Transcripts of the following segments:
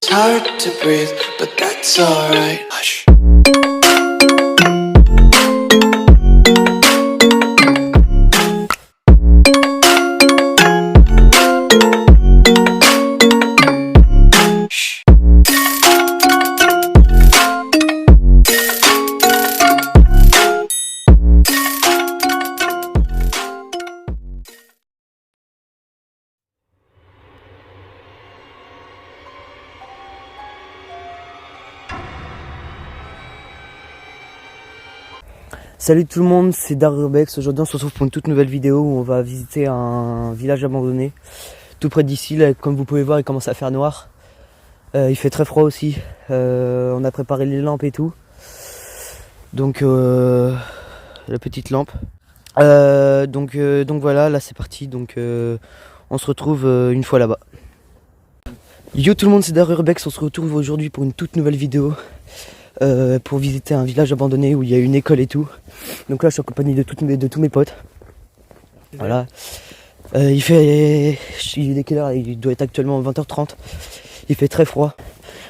It's hard to breathe, but that's alright. Hush. Salut tout le monde, c'est Darurbex. Aujourd'hui on se retrouve pour une toute nouvelle vidéo où on va visiter un village abandonné tout près d'ici. Là, comme vous pouvez voir, il commence à faire noir. Il fait très froid aussi. On a préparé les lampes et tout. Donc la petite lampe. Donc voilà, là c'est parti. Donc on se retrouve une fois là-bas. Yo tout le monde, c'est Darurbex. On se retrouve aujourd'hui pour une toute nouvelle vidéo. Pour visiter un village abandonné où il y a une école et tout. Donc là je suis en compagnie de tous mes potes. Voilà. Il est quelle heure? Il doit être actuellement 20h30. Il fait très froid.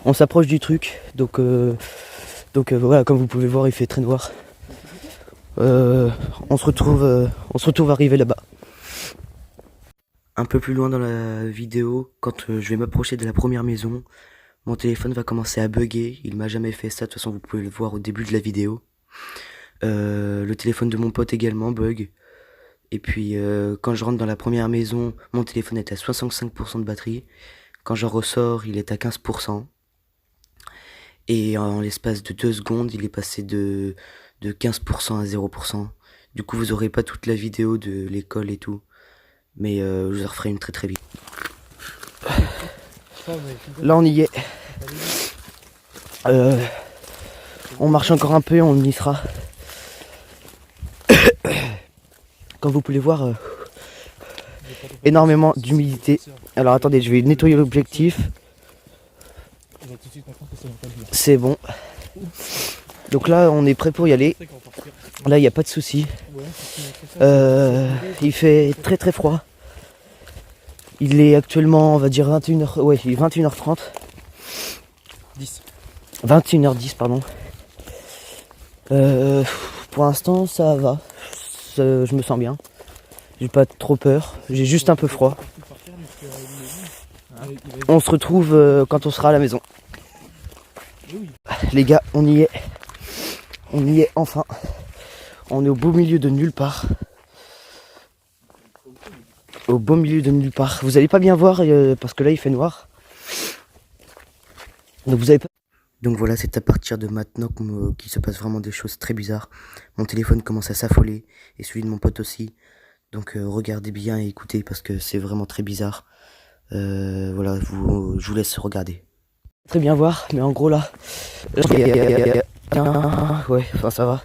On s'approche du truc. Donc voilà, comme vous pouvez voir, il fait très noir. On se retrouve arrivé là-bas. Un peu plus loin dans la vidéo, quand je vais m'approcher de la première maison, mon téléphone va commencer à bugger. Il m'a jamais fait ça, de toute façon vous pouvez le voir au début de la vidéo. Le téléphone de mon pote également bug. Et puis quand je rentre dans la première maison, mon téléphone est à 65% de batterie. Quand j'en ressors, il est à 15%. Et en l'espace de 2 secondes, il est passé de 15% à 0%. Du coup vous aurez pas toute la vidéo de l'école et tout. Mais je vous en referai une très vite. Là on y est. On marche encore un peu, on y sera. Comme vous pouvez voir, énormément d'humidité. Alors attendez, je vais nettoyer l'objectif. C'est bon. Donc là on est prêt pour y aller. Là il n'y a pas de souci. Il fait très froid. Il est actuellement, on va dire 21h, ouais, il est 21h30. 21h10, pardon. Pour l'instant, ça va. Je me sens bien. J'ai pas trop peur. J'ai juste un peu froid. On se retrouve quand on sera à la maison. Les gars, on y est. On y est enfin. On est au beau milieu de nulle part. Au beau milieu de nulle part. Vous allez pas bien voir parce que là il fait noir. Donc vous avez pas... Donc voilà, c'est à partir de maintenant qu'il se passe vraiment des choses très bizarres. Mon téléphone commence à s'affoler et celui de mon pote aussi. Donc regardez bien et écoutez parce que c'est vraiment très bizarre. Voilà, je vous laisse regarder. Très bien voir, mais en gros là... Ouais, enfin ça va.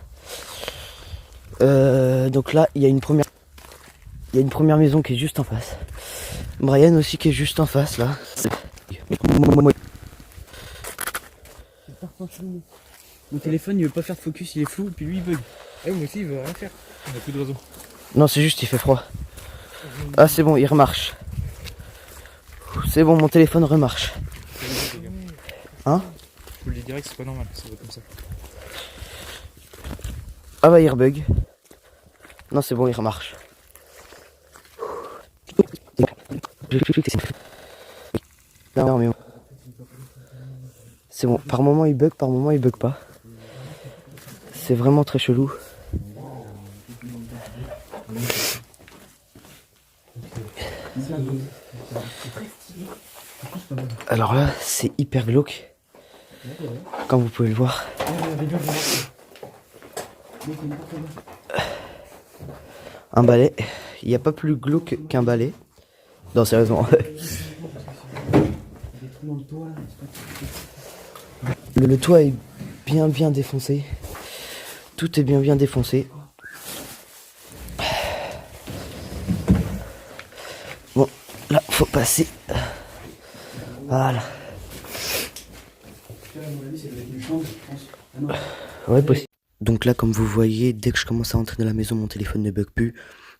Donc là, il y a une première maison qui est juste en face. Brian aussi qui est juste en face là. Mon téléphone il veut pas faire de focus, il est flou et puis lui il bug. Ah oui, moi aussi il veut rien faire. On a plus de réseau. Non, c'est juste il fait froid. Ah c'est bon, il remarche. C'est bon, mon téléphone remarche. Hein? Je vous le dis direct, c'est pas normal, ça va comme ça. Ah bah il rebug. Non c'est bon, il remarche. Non mais bon. C'est bon, par moment il bug, par moment il bug pas. C'est vraiment très chelou. Alors là, c'est hyper glauque. Comme vous pouvez le voir. Un balai. Il n'y a pas plus glauque qu'un balai. Non, sérieusement. Le toit est bien défoncé. Tout est bien défoncé. Bon, là, faut passer. Voilà. Ouais, possible. Donc là, comme vous voyez, dès que je commence à entrer dans la maison, mon téléphone ne bug plus.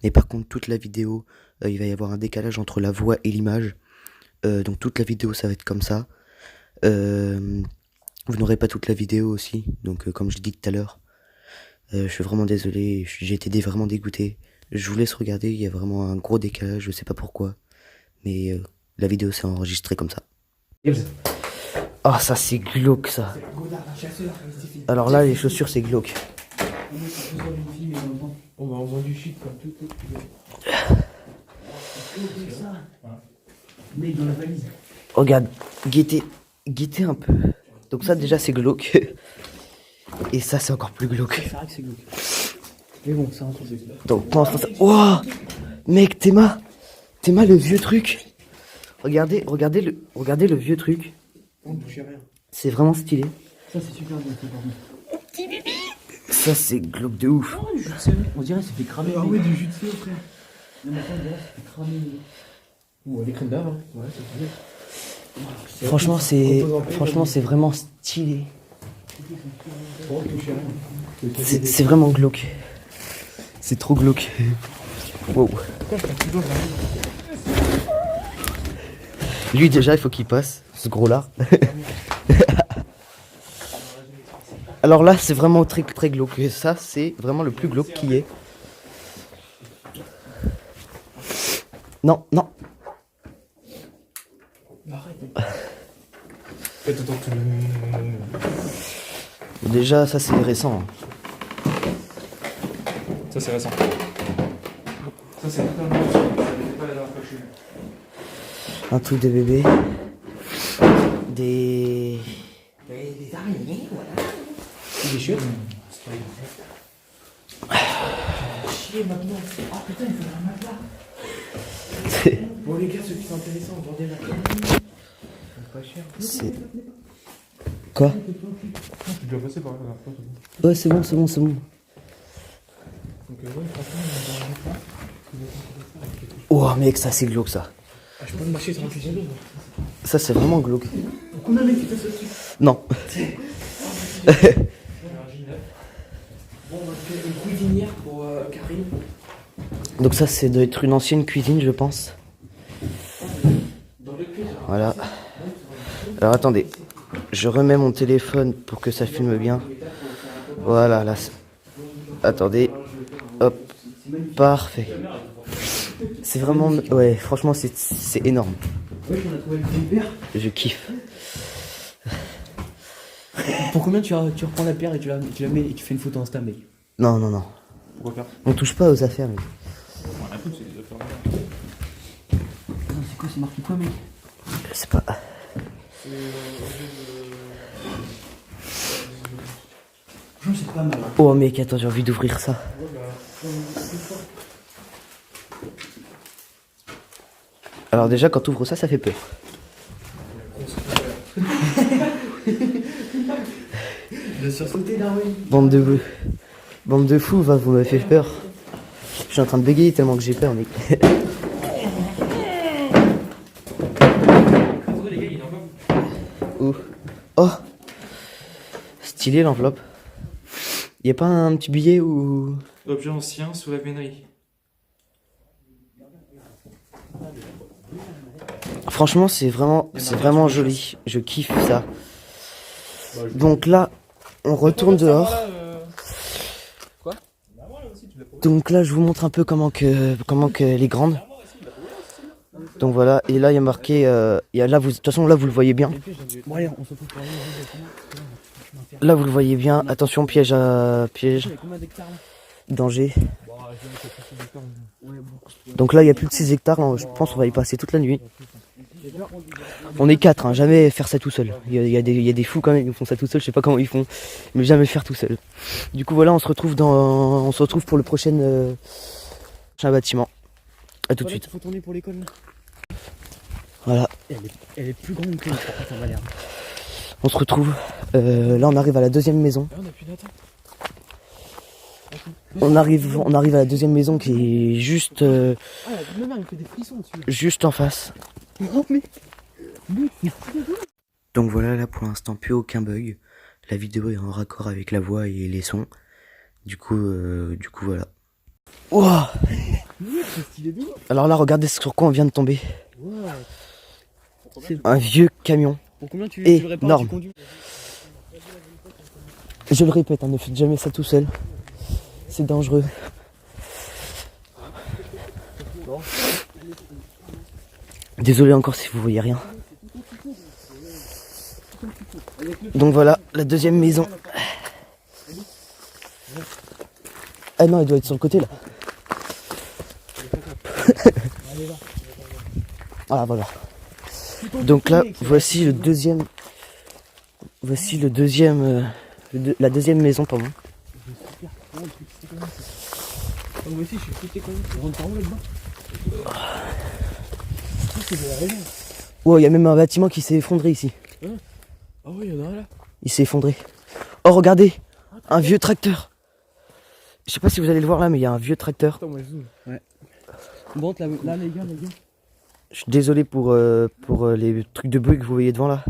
Mais par contre, toute la vidéo, il va y avoir un décalage entre la voix et l'image. Donc toute la vidéo, ça va être comme ça. Vous n'aurez pas toute la vidéo aussi, donc comme je l'ai dit tout à l'heure, je suis vraiment désolé, j'ai été vraiment dégoûté. Je vous laisse regarder, il y a vraiment un gros décalage, je sais pas pourquoi, mais la vidéo s'est enregistrée comme ça. Ah, ça c'est glauque ça. Alors là, les chaussures c'est glauque. On va en faisant du shit comme tout. Mec dans la valise. Regarde, guettez un peu. Donc ça déjà c'est glauque. Et ça c'est encore plus glauque. C'est vrai que c'est glauque. Mais bon, c'est un truc. Donc pour l'instant ça... Wouah, mec, Théma, le vieux truc. Regardez le vieux truc. On ne touche rien. C'est vraiment stylé. Ça c'est super bien, c'est pardon. Ça c'est glauque de ouf. Oh, du jus de CO. On dirait que ça fait cramer. Ah ouais, du jus de CO, frère. Non, mais attends, on dirait que ça fait cramer. Ou les crèmes d'ave, hein. Ouais, c'est bien. Franchement, c'est vraiment stylé. C'est vraiment glauque. C'est trop glauque. Wow. Lui déjà, il faut qu'il passe, ce gros-là. Alors là, c'est vraiment très très glauque. Et ça, c'est vraiment le plus glauque qui est. Non. Déjà, ça c'est récent. Ça c'est récent. Ça c'est totalement récent. Ça n'était pas la dernière fois que je suis venu. Un truc de bébé. Des araignées, voilà. Des chiottes. Chier maintenant. Ah putain, il faut un matelas. Bon les gars, ceux qui sont intéressants, vendez la matelas. Pas cher. C'est... Quoi? Tu dois passer par là. Ouais, c'est bon. Donc ouais, franchement, Oh mec, ça c'est glauque ça. Ah, je peux me marcher sur un cuisinier. Ça c'est vraiment glauque. Combien de mecs qui fait ça dessus? Non. Bon, on va faire une cuisinière pour Karine. Donc ça c'est doit être une ancienne cuisine je pense. Voilà. Alors attendez. Je remets mon téléphone pour que ça filme bien. Voilà là. Attendez. Hop. Parfait. C'est vraiment... Ouais, franchement c'est énorme. Ouais, on a trouvé le paire. Je kiffe. Pour combien tu reprends la paire et tu la mets et tu fais une photo Insta, mec? Non. pourquoi faire? On touche pas aux affaires mec. Rien à foutre, c'est des affaires. Non, c'est quoi, c'est marqué quoi, mec? Je sais pas. Franchement, c'est pas mal. Oh mec, attends, j'ai envie d'ouvrir ça. Alors déjà, quand tu ouvres ça, ça fait peur. Il a sursauté, Darwin. Bande de fous, va, vous m'avez fait peur. Je suis en train de bégayer tellement que j'ai peur, mec. Où? Oh, stylé l'enveloppe. Y a pas un petit billet ou... Objet ancien sous la vénerie. Franchement, c'est vraiment joli. Je kiffe ça. Donc là, on retourne dehors. Quoi? Donc là, je vous montre un peu comment que elle est grande. Donc voilà, et là il y a marqué, il y a là, de toute façon là vous le voyez bien. Bon, allez, on se retrouve pour aller. Là vous le voyez bien. Attention, piège, Combien d'hectares là? danger. Donc là il y a plus de 6 hectares. Hein, je pense qu'on va y passer toute la nuit. On est 4, hein, jamais faire ça tout seul. Il y a des fous quand même qui font ça tout seul. Je sais pas comment ils font, mais jamais le faire tout seul. Du coup voilà, on se retrouve pour le prochain bâtiment. À tout de suite. Il faut tourner pour l'école là. Voilà. Elle est plus grande que l'autre, ça va l'air. On se retrouve. Là on arrive à la deuxième maison. On a plus d'attente. On arrive à la deuxième maison qui est juste Ah, ma mère, il fait des frissons dessus. juste en face. Oh, mais. Donc voilà, là pour l'instant plus aucun bug. La vidéo est en raccord avec la voix et les sons. Du coup voilà. Wow. Alors là regardez sur quoi on vient de tomber. Wow. Un vieux camion. Pour combien tu le répares, énorme. tu conduis? Je le répète, hein, ne faites jamais ça tout seul. C'est dangereux. Désolé encore si vous voyez rien. Donc voilà, la deuxième maison. Ah non, elle doit être sur le côté là. Ah voilà. Donc là, voici le deuxième. Voici le deuxième. La deuxième maison, pardon. Moi aussi, je suis fouté quand même. On rentre par où là-dedans? C'est de la région. Oh, il y a même un bâtiment qui s'est effondré ici. Ah oui, il y en a un là. Il s'est effondré. Oh, regardez, un vieux tracteur. Je sais pas si vous allez le voir là, mais il y a un vieux tracteur. Attends, moi je zoome. Ouais. Bon, là les gars. Je suis désolé pour les trucs de bruit que vous voyez devant là.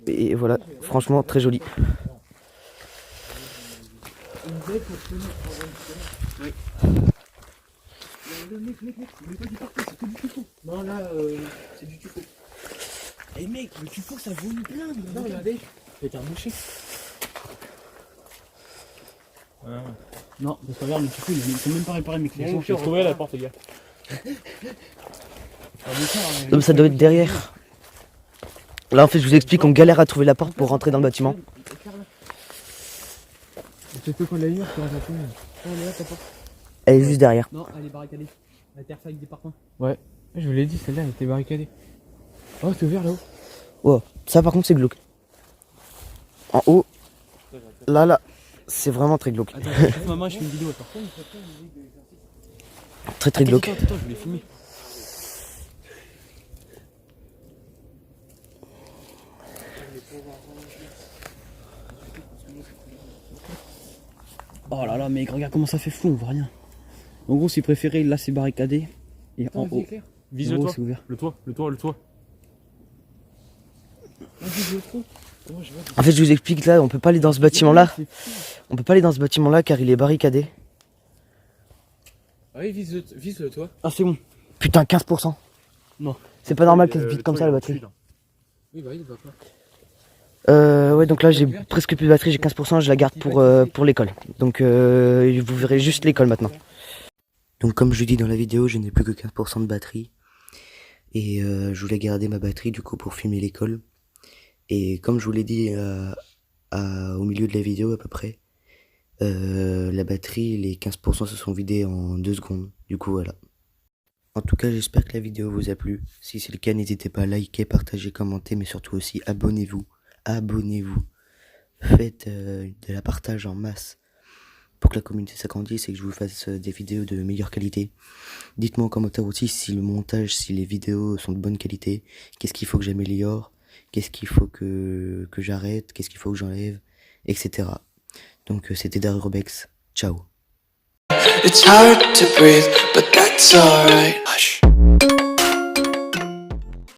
Et voilà, franchement, très joli. Mec, il est pas du partout, c'est que du tuffeau. Non, là, c'est du tuffeau. Eh mec, le tuffeau ça vomit plein. Non, regardez, c'est un boucher. Non, parce que regarde, le tuffeau, ils sont même pas réparés, mes clients. Je vais trouver la porte, les gars. Non, mais ça doit être derrière. Là, en fait, je vous explique, on galère à trouver la porte pour rentrer dans le bâtiment. C'est peu qu'on l'a eu, c'est un Japon. Oh, elle est là, ta porte. Elle est juste derrière. Non, elle est barricadée. La terre avec des parpaings. Ouais, je vous l'ai dit, celle-là, elle était barricadée. Oh, c'est ouvert là-haut. Oh, ça par contre, c'est glauque. En haut, là, c'est vraiment très glauque. Attends, maman, je fais une vidéo, attends. Très très glauque. Attends, je voulais filmer. Oh là là, mec, regarde comment ça fait flou, on voit rien. En gros, s'il préférait, là c'est barricadé. Et en haut, Vise en le haut, toit. c'est ouvert. Le toit. En fait, je vous explique là, on peut pas aller dans ce bâtiment-là. On peut pas aller dans ce bâtiment-là car il est barricadé. Ah oui, vise le toit. Ah, c'est bon. Putain, 15%. Non. C'est pas normal qu'elle se vide comme ça la batterie. Oui, bah il va pas. Ouais, donc là j'ai presque plus de batterie, j'ai 15%, je la garde pour l'école. Donc vous verrez juste l'école maintenant. Donc comme je dis dans la vidéo, je n'ai plus que 15% de batterie. Et je voulais garder ma batterie du coup pour filmer l'école. Et comme je vous l'ai dit au milieu de la vidéo à peu près, la batterie, les 15% se sont vidés en 2 secondes. Du coup voilà. En tout cas, j'espère que la vidéo vous a plu. Si c'est le cas, n'hésitez pas à liker, partager, commenter, mais surtout aussi abonnez-vous. Abonnez-vous. Faites de la partage en masse pour que la communauté s'agrandisse et que je vous fasse des vidéos de meilleure qualité. Dites-moi en commentaire aussi si le montage, si les vidéos sont de bonne qualité. Qu'est-ce qu'il faut que j'améliore? Qu'est-ce qu'il faut que j'arrête? Qu'est-ce qu'il faut que j'enlève? Etc. Donc c'était Darurobex. Ciao. It's hard to breathe, but that's alright. Hush.